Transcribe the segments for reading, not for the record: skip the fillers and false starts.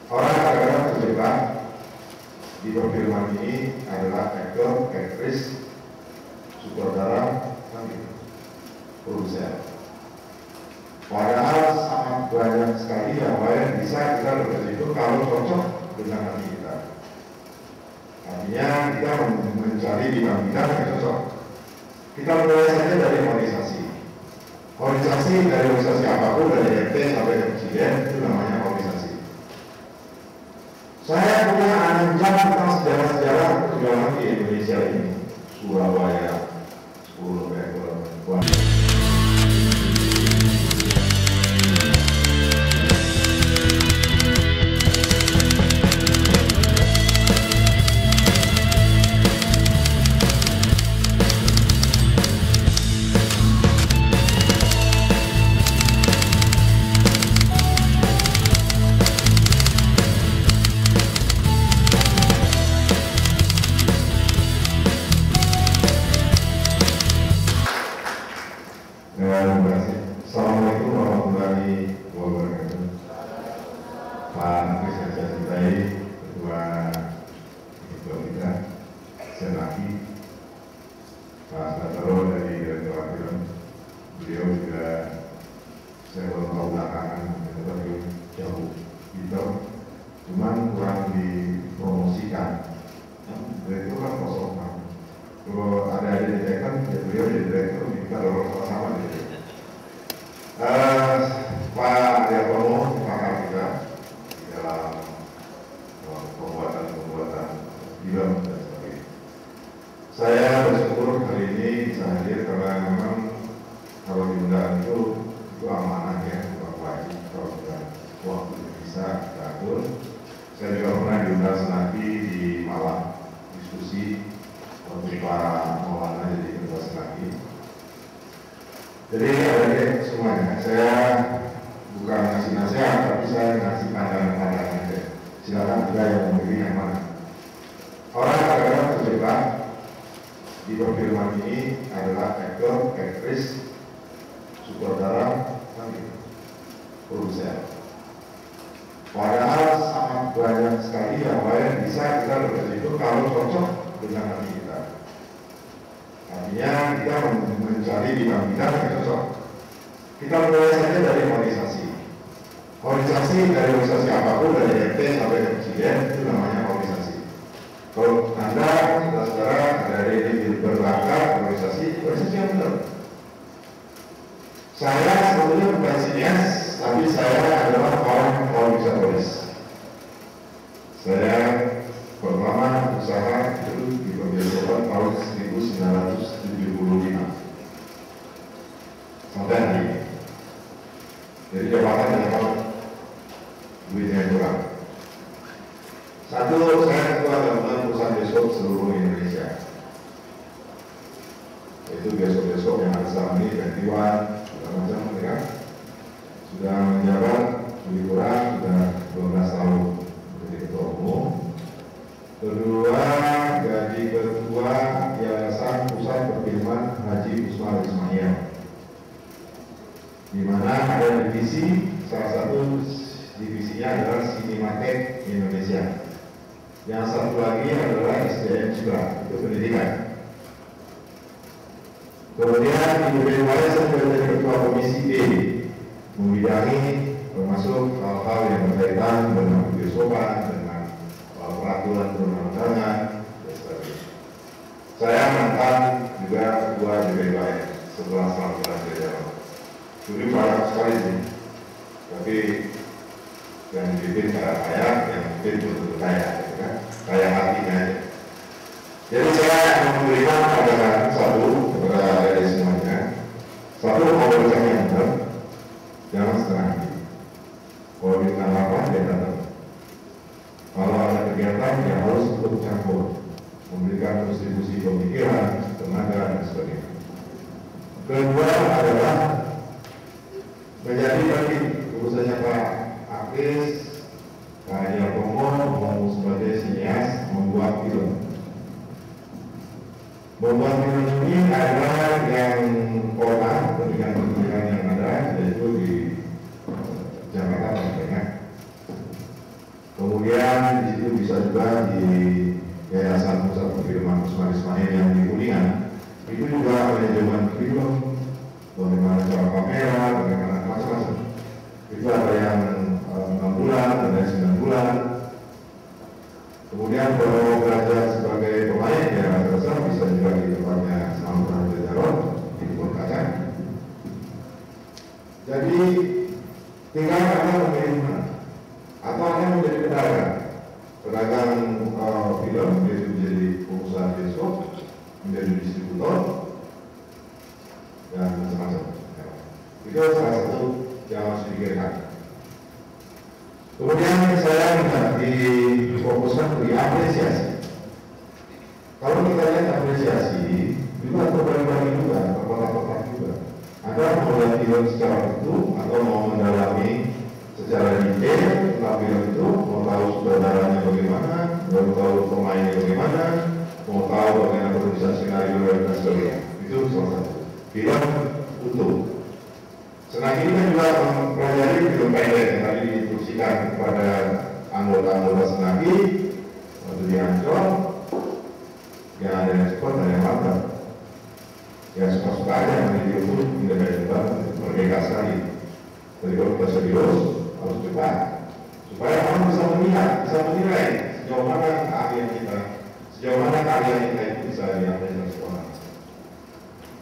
Orang kadang-kadang terjebak di perfilman ini adalah aktor, aktris, sutradara, produsen. Padahal sangat banyak sekali yang lain bisa kita bekerja itu kalau cocok dengan hati kita. Artinya kita mencari bidang-bidang yang cocok. Kita mulai saja dari organisasi. Organisasi dari organisasi apapun, dari RT sampai ke presiden, itu namanya organisasi. Saya punya 6 jam tentang sejarah-sejarah perjuangan di Indonesia ini. Surabaya, 10 November, Assalamualaikum warahmatullahi wabarakatuh. Pak Agus yang saya cintai, Ketua kita, Senaki, Pak Sataro dari Direktorat Film, beliau juga saya baru tahu belakangan, tetapi jauh gitu, cuman kurang dipromosikan. Direktur kan kosong, kalau ada di direktur, ya beliau jadi direktur, kita dorong sama-sama gitu. Pak Yakono, pakar kita di dalam pembuatan film dan sebagainya. Saya bersyukur hari ini bisa hadir karena memang kalau diundang itu amanah ya, bukan wajib. Kalau kita waktu bisa diatur. Saya juga pernah diundang Senaki di Malang diskusi untuk para maulana jadi ketua Senaki. Jadi adik-adik semuanya, saya bukan ngasih nasihat, tapi saya ngasih pandangan-pandangan aja. Silakan juga yang memilih yang mana. Orang kadang-kadang terjebak di perfilman ini adalah aktor, aktris, sutradara, produsen. Padahal sangat banyak sekali yang lain bisa kita bekerja itu kalau cocok dengan hati kita. Artinya kita mencari bidang-bidang yang cocok. Kita mulai saja dari organisasi. Organisasi dari organisasi apapun, dari RT sampai ke presiden, itu namanya organisasi. Kalau Anda, saudara, dari berbagai organisasi yang benar. Saya sebetulnya bukan sinias, tapi saya adalah orang yang bisa tulis. Saya pertama usaha itu di pembiayaan tahun 1975 sampai hari ini. Jadi jabatan yang kalau duitnya kurang. Satu, saya ketua gabungan perusahaan bioskop seluruh Indonesia. Itu bioskop-bioskop yang ada selama ini gantiwan, segala macam mereka sudah menjabat lebih kurang sudah 12 tahun menjadi ketua umum. Kedua, jadi ketua Yayasan Pusat Perfilman Haji Usman Ismail, di mana ada divisi, salah satu divisinya adalah Sinematek Indonesia. Yang satu lagi adalah SDM juga, itu pendidikan. Kemudian di BPW saya menjadi ketua komisi D, membidangi termasuk hal-hal yang berkaitan dengan bioskopan, dengan peraturan perundang-undangan, dan sebagainya. Saya mantan juga ketua DPW setelah selama jalan. Dulu banyak sekali sih, tapi yang dipimpin cara kaya, yang dipimpin betul-betul kaya, gitu kan? Kaya hatinya aja. Jadi saya memberikan pandangan satu kepada dari semuanya. Satu, mau berbicara yang benar, jangan setengah hati. Kalau minta apa, dia datang. Kalau ada kegiatan, dia harus ikut campur, memberikan kontribusi pemikiran, tenaga, dan sebagainya. Kedua adalah menjadi penting, urusannya Pak Akis, Pak Yakomo mau sebagai sinias membuat film. Membuat film ini adalah yang kota pendidikan yang ada, yaitu di Jakarta Tengah. Kemudian di situ bisa juga di Yayasan Pusat Perfilman Usman Ismail yang di Kuningan, itu juga manajemen film, bagaimana cara kamera, bagaimana macam-macam. Itu ada yang 6 bulan, ada yang 9 bulan. Kemudian kalau belajar sebagai pemain, ya rasa bisa juga di tempatnya Samudra Jaron di Kebun Kacang. Jadi tinggal Anda memilih mana, atau Anda menjadi pedagang film, yaitu menjadi pengusaha bioskop, menjadi distributor, dan macam-macam. Itu salah satu yang harus dipikirkan. Kemudian saya minta difokuskan di apresiasi. Kalau kita lihat apresiasi, juga terbagi-bagi juga, terkotak-kotak juga. Ada mau melihat film secara utuh atau mau mendalami secara detail tentang film itu, mau tahu sutradaranya bagaimana, mau tahu pemainnya bagaimana, mau tahu bagaimana penulisan skenario dan sebagainya. Itu salah satu. Film utuh. Senang ini kan juga mempelajari film pendek yang tadi diinstruksikan kepada anggota-anggota Senagi waktu di Ancol, yang ada yang support dan yang mantap. Ya suka-suka aja yang video itu independen banget, merdeka sekali. Jadi kalau kita serius harus cepat supaya orang bisa melihat, bisa menilai sejauh mana karya kita, sejauh mana karya kita itu bisa diapresiasi orang.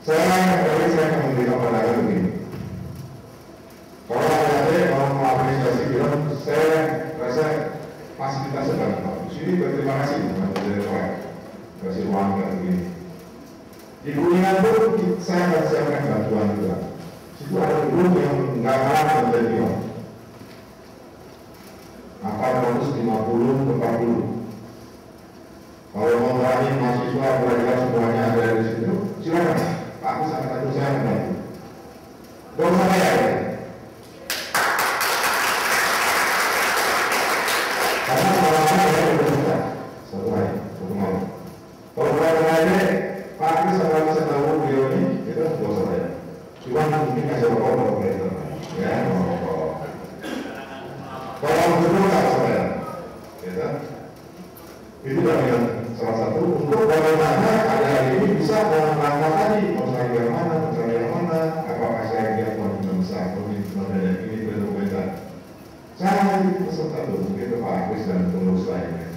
Saya akan memberikan pandangan begini. Kalau saya mau mengapresiasi film, saya rasa fasilitasnya banyak bagus. Ini berterima kasih kepada Direktorat kasih uang dan begini. Di Kuningan pun saya akan siapkan bantuan juga. Situ ada grup yang nggak kalah menjadi film. 450 ke 40. Kalau mau berani mahasiswa pelajar semuanya ada di situ, silakan. Pak Agus akan bantu saya membantu. Gak usah bayar. Karena orang-orang yang berbeda satu hari, satu malam. Kalau berapa hari, Pak Agus akan bisa tahu video ini, itu gak usah bayar. Cuma mungkin kasih rokok operator, ya rokok. Kalau betul nggak usah bayar, ya. Itu bagian salah satu untuk bagaimana ada ini bisa melangkah tadi, mau saya yang mana, mau saya yang mana, apakah saya yang komitmen besar, komitmen ada ini berkomentar. Saya peserta itu mungkin ke Pak Agus dan pengurus lainnya.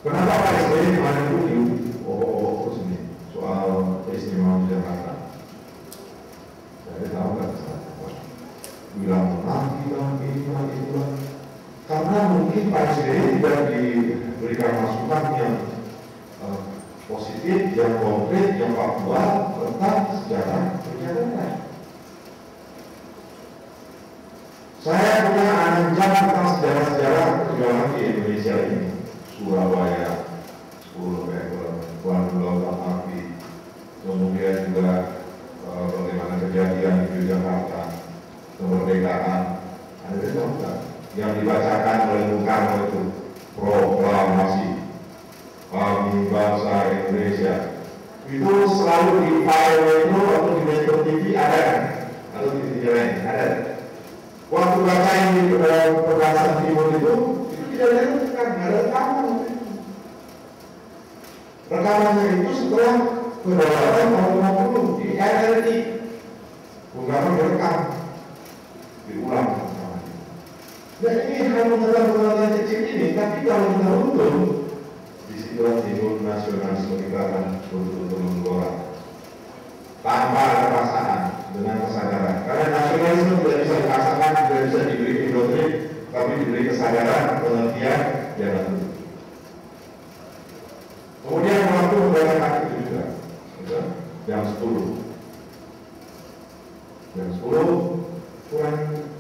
Kenapa Pak SBY kemarin dulu terus ini soal keistimewaan Jakarta? Saya tahu nggak bilang itu. Karena mungkin Pak SBY tidak diberikan masukan yang positif, yang konkret, yang faktual tentang sejarah perjalanan. Saya punya anjang tentang sejarah-sejarah perjalanan di Indonesia ini. Surabaya, 10 Pulau Lautan Api, kemudian juga bagaimana kejadian di Jakarta, kemerdekaan, ada juga yang dibacakan oleh Bung Karno itu proklamasi kami bangsa Indonesia. Itu selalu di file itu atau di Metro TV ada, atau di TV lain ada. Waktu bacain di Pegasan Timur itu tidak ada rekaman, nggak ada rekaman. Rekamannya itu setelah kedaulatan tahun 50 di RRI. Bung Karno direkam, diulang. Nah ini hanya pengetahuan kecil ini, tapi kalau kita untung, disitulah timbul nasionalisme kita akan betul-betul menggelora. Tanpa ada perasaan, dengan kesadaran. Karena nasionalisme tidak bisa dipaksakan, tidak bisa diberi indoktrin, tapi diberi kesadaran, pengertian, jangan tunduk. Kemudian waktu membayar itu juga, jam 10. Jam 10 kurang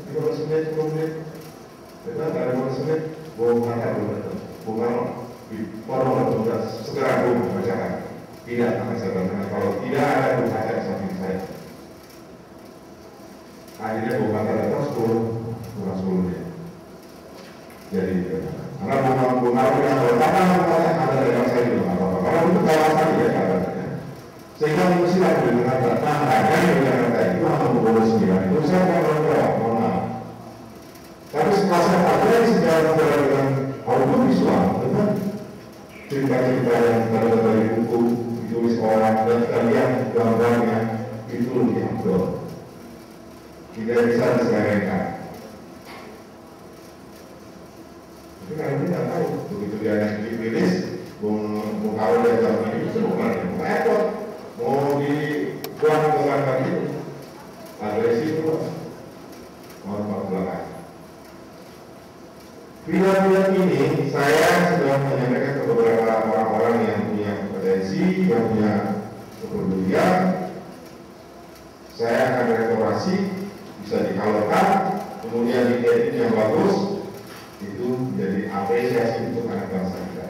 15 menit, 10 menit. Kita nggak ada maksudnya, Bung Karno belum datang. Bung Karno di segera Bung bacakan. Tidak akan saya bacakan. Kalau tidak ada Bung baca di samping saya. Akhirnya Bung Karno datang 10 kurang 10 menit. Jadi karena Bung Karno yang berkata ada dalam saya juga nggak apa-apa. Kalau itu kawasan ya kabarnya. Sehingga mesti ada dengan datang ada yang kata itu atau membawa 9 itu saya akan berdoa, mohon maaf. Tapi setelah saya pelajari sejarah cerita-cerita yang terdapat dari buku ditulis orang dan kita lihat gambarnya itu lebih afdol. Tidak bisa diselewengkan. Tapi kalau kita tidak tahu, begitu dia yang dirilis, mau kawin dari zaman ini itu bukan repot, mau dibuang ke belakang itu, agresi itu, mau ke belakang. Film-film ini saya sudah menyampaikan ke beberapa orang-orang yang punya kompetensi, yang punya kepedulian. Saya akan restorasi, bisa dikalorkan, kemudian diedit yang bagus, itu menjadi apresiasi untuk anak bangsa kita.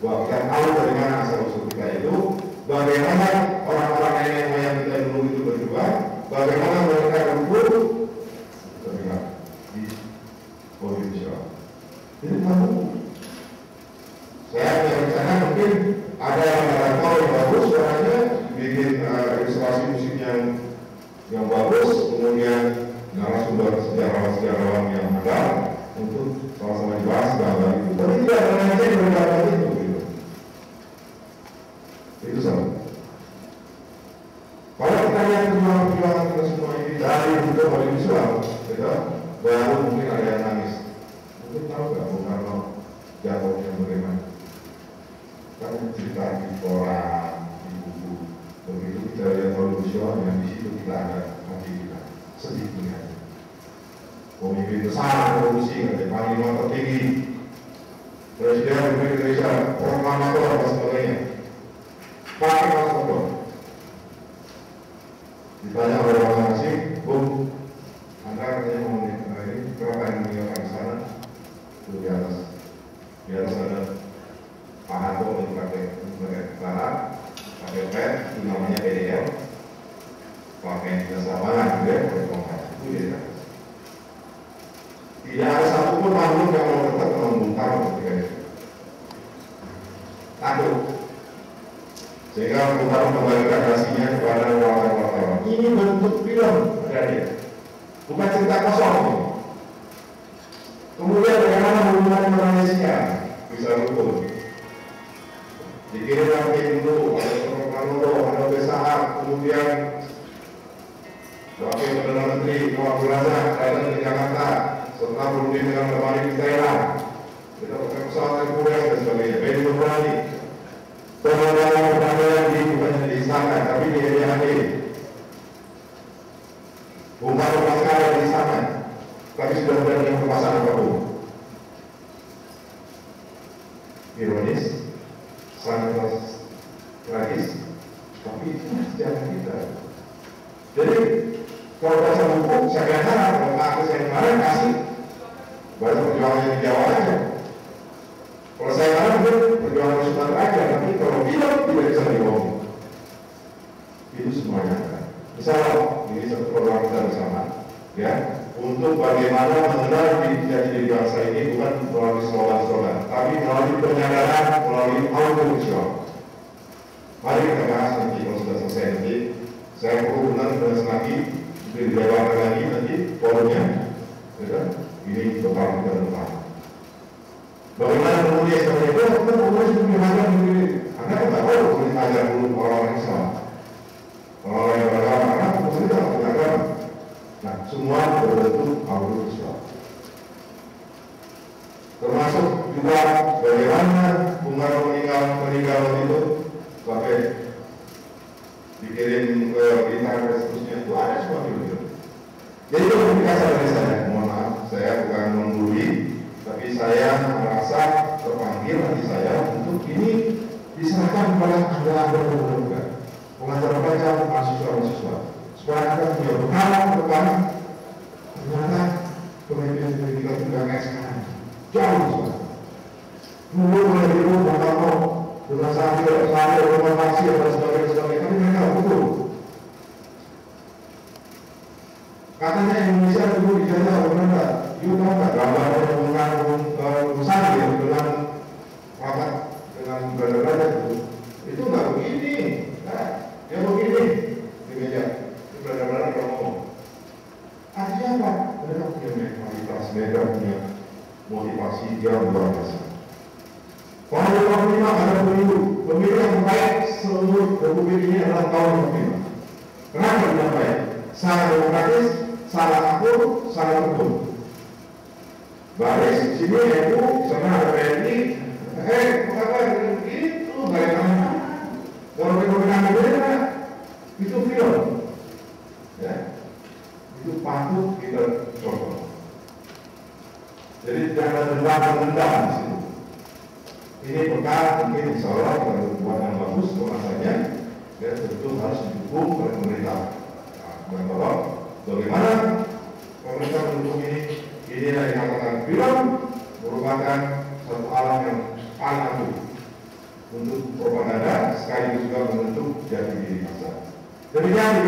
Bahwa kita tahu dari mana asal usul kita itu, bagaimana orang-orang nenek moyang kita dulu itu berjuang, bagaimana mereka berkumpul terlihat di audiovisual. Itu tahu. Saya punya rencana mungkin ada yang narator yang bagus, suaranya bikin ilustrasi musik yang bagus, kemudian narasumber sejarawan yang ada untuk sama-sama dibahas gambar itu. Tapi tidak mengajar bergambar itu, gitu. Itu sama. Kalau kita lihat perjuangan kita semua ini dari untuk audiovisual, gitu, baru mungkin ada yang nangis. Mungkin tahu nggak Bung Karno jatuhnya bagaimana? Karena cerita di koran, di buku, begitu kita lihat audiovisual yang di situ kita ada hati kita sedih melihat. Pemimpin besar revolusi, panglima tertinggi, Presiden Republik Indonesia, proklamator dan sebagainya. Pakai paspor. Ditanya oleh orang asing, Bung, Anda katanya mau ini kenapa yang meninggalkan di sana? Itu di atas ada Pak Harto yang pakai tentara, pakai pet, itu namanya PDL, pakai jasa pangan, gitu ya, pakai tongkat, itu dia. Tidak ada satupun makhluk yang mau tetap membongkar ketika itu. Takut. Sehingga membongkar kembalikan hasilnya kepada wartawan-wartawan. Ini bentuk film, adik-adik. Bukan cerita kosong. Kemudian bagaimana hubungan Malaysia bisa rukun. Dikirim lagi dulu, ada Proklamator, ada Besar, kemudian Wakil Perdana Menteri Muhammad Razak datang ke Jakarta. Setelah berunding dengan kembali di Thailand, kita pakai pesawat Hercules dan sebagainya. Beni Nurmani, pembangunan di bukannya di istana, tapi di EDHD. Bung Karno Pascal di istana, tapi sudah berani yang berpasangan Papua. Ironis, sangat tragis, tapi itu sejarah kita. Jadi kalau bahasa hukum, saya kira kalau aku saya kemarin kasih bahasa perjuangan di Jawa aja. Kalau saya kemarin mungkin perjuangan di Sumatera aja, tapi kalau film tidak bisa dibohong. Itu semuanya. Misalnya, ini satu program kita bersama, ya, untuk bagaimana mengenal jati diri bangsa ini bukan melalui slogan-slogan, tapi melalui penyadaran, melalui audiovisual. Mari kita bahas nanti kalau sudah selesai nanti. Saya perlu benar lagi. Dilebarkan lagi nanti forumnya, ya, ini total kita depan. Bagaimana menulis seperti itu? Kita menulis bagaimana menulis. Anda kan tak tahu menulis ajar dulu orang-orang Islam, orang-orang yang beragama, karena menulis tidak beragama. Nah, semua berbentuk audiovisual. Termasuk juga bagaimana Bung Karno meninggal itu pakai dikirim ke berita dan seterusnya, itu ada semua video. Jadi itu komunikasi dari saya. Mohon maaf, saya bukan menggurui, tapi saya merasa terpanggil hati saya untuk ini diserahkan kepada anda juga, pengajar baca, mahasiswa-mahasiswa, supaya anda punya bekal ke depan. Ternyata pemimpin kita juga kayak sekarang jauh. Dulu mulai dulu Bung Karno dengan sambil romanasi dan sebagainya, tapi mereka betul. Katanya Indonesia dulu dijajah oleh Belanda. You tahu nggak gambar dengan sambil dengan pakat dengan Belanda itu nggak begini, nah, dia begini di meja. Itu Belanda yang ngomong. Artinya apa? Mereka punya mentalitas, mereka punya motivasi yang luar biasa. Kalau 2025 ada pemilu yang terbaik seluruh Republik ini adalah tahun 2025. Kenapa tidak baik? Sangat demokratis, sangat akur, sangat hukum. Baris sini NU sama ada PNI, apa itu bagaimana? Kalau kita beda, itu film, ya, itu patut kita contoh. Jadi jangan dendam di situ. Ini bekal mungkin insya Allah kalau buat yang bagus kemasannya, ya tentu harus didukung oleh pemerintah. Dan bahwa bagaimana pemerintah mendukung ini yang dikatakan film merupakan satu alat yang paling ampuh untuk propaganda sekaligus juga membentuk jati diri massa. Demikian,